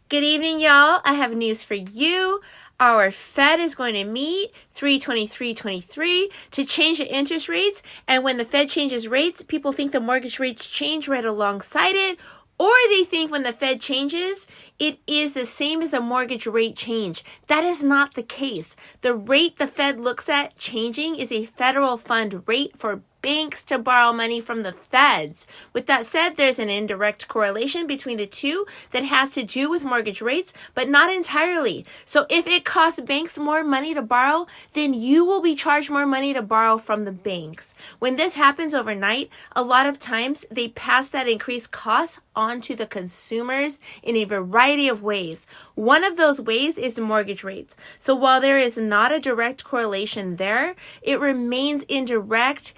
Good evening, y'all. I have news for you. Our Fed is going to meet 3/23/23 to change the interest rates. And when the Fed changes rates, people think the mortgage rates change right alongside it. Or they think when the Fed changes, it is the same as a mortgage rate change. That is not the case. The rate the Fed looks at changing is a federal fund rate for banks to borrow money from the feds. With that said, there's an indirect correlation between the two that has to do with mortgage rates, but not entirely. So if it costs banks more money to borrow, then you will be charged more money to borrow from the banks. When this happens overnight, a lot of times they pass that increased cost on to the consumers in a variety of ways. One of those ways is mortgage rates. So while there is not a direct correlation there, it remains indirect.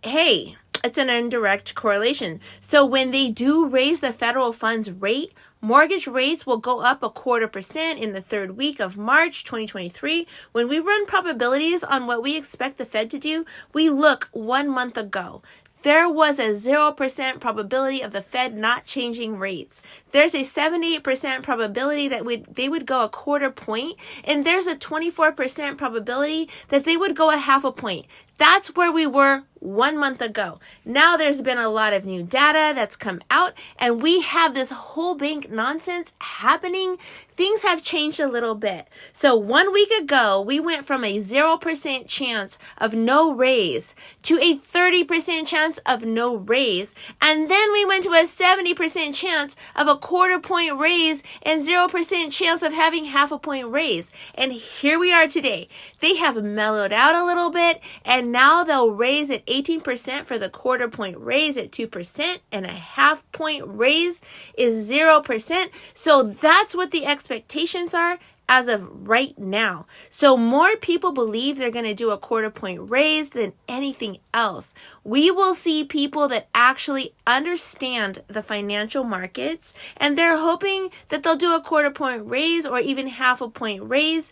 Hey, it's an indirect correlation. So when they do raise the federal funds rate, mortgage rates will go up 0.25% in the third week of March 2023. When we run probabilities on what we expect the Fed to do, we look 1 month ago. There was a 0% probability of the Fed not changing rates. There's a 78% probability that they would go 0.25 point, and there's a 24% probability that they would go 0.5 point. That's where we were 1 month ago. Now there's been a lot of new data that's come out, and we have this whole bank nonsense happening. Things have changed a little bit. So 1 week ago, we went from a 0% chance of no raise to a 30% chance of no raise. And then we went to a 70% chance of 0.25 point raise and 0% chance of having 0.5 point raise. And here we are today. They have mellowed out a little bit, and now they'll raise at 18% for the 0.25 point raise at 2%, and 0.5 point raise is 0%. So that's what the expectations are as of right now. So more people believe they're going to do a 0.25 point raise than anything else. We will see people that actually understand the financial markets, and they're hoping that they'll do a 0.25 point raise or even 0.5 point raise.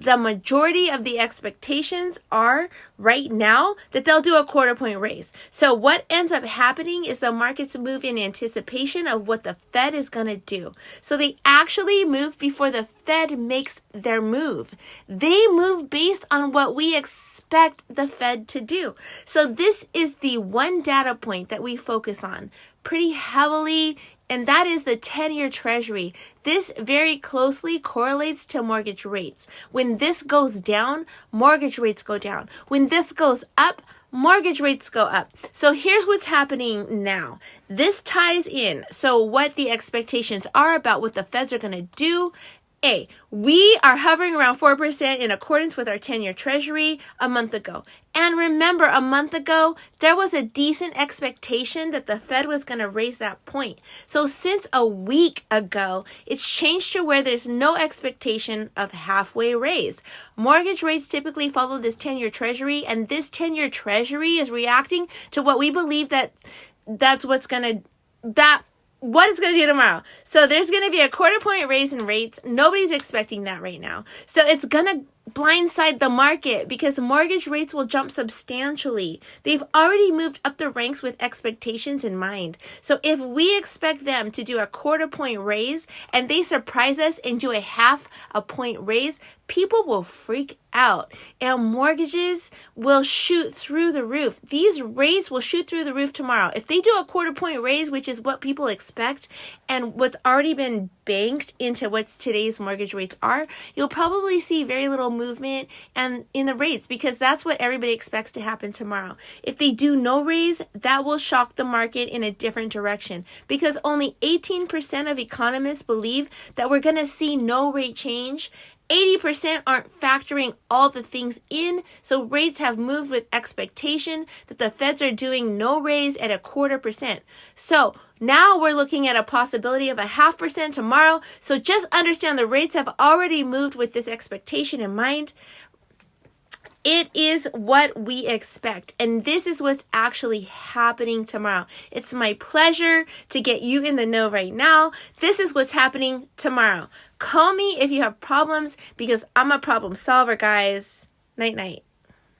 The majority of the expectations are right now that they'll do a 0.25 point raise. So what ends up happening is the markets move in anticipation of what the Fed is going to do. So they actually move before the Fed makes their move. They move based on what we expect the Fed to do. So this is the one data point that we focus on pretty heavily, and that is the 10-year Treasury. This very closely correlates to mortgage rates. When this goes down, mortgage rates go down. When this goes up, mortgage rates go up. So here's what's happening now. This ties in. So what the expectations are about what the Feds are going to do. We are hovering around 4% in accordance with our 10-year Treasury a month ago. And remember, a month ago, there was a decent expectation that the Fed was going to raise that point. So since a week ago, it's changed to where there's no expectation of halfway raise. Mortgage rates typically follow this 10-year Treasury, and this 10-year Treasury is reacting to what we believe that's what it's going to do tomorrow. So there's going to be a 0.25 point raise in rates. Nobody's expecting that right now. So it's going to blindside the market because mortgage rates will jump substantially. They've already moved up the ranks with expectations in mind. So if we expect them to do a 0.25 point raise and they surprise us and do a 0.5 point raise, people will freak out and mortgages will shoot through the roof. These rates will shoot through the roof tomorrow. If they do a 0.25 point raise, which is what people expect and what's already been banked into what today's mortgage rates are, you'll probably see very little movement and in the rates because that's what everybody expects to happen tomorrow. If they do no raise, that will shock the market in a different direction because only 18% of economists believe that we're going to see no rate change. 80% aren't factoring all the things in, so rates have moved with expectation that the Feds are doing no raise at 0.25%. So now we're looking at a possibility of 0.5% tomorrow. So just understand the rates have already moved with this expectation in mind. It is what we expect, and this is what's actually happening tomorrow. It's my pleasure to get you in the know right now. This is what's happening tomorrow. Call me if you have problems because I'm a problem solver, guys. Night, night.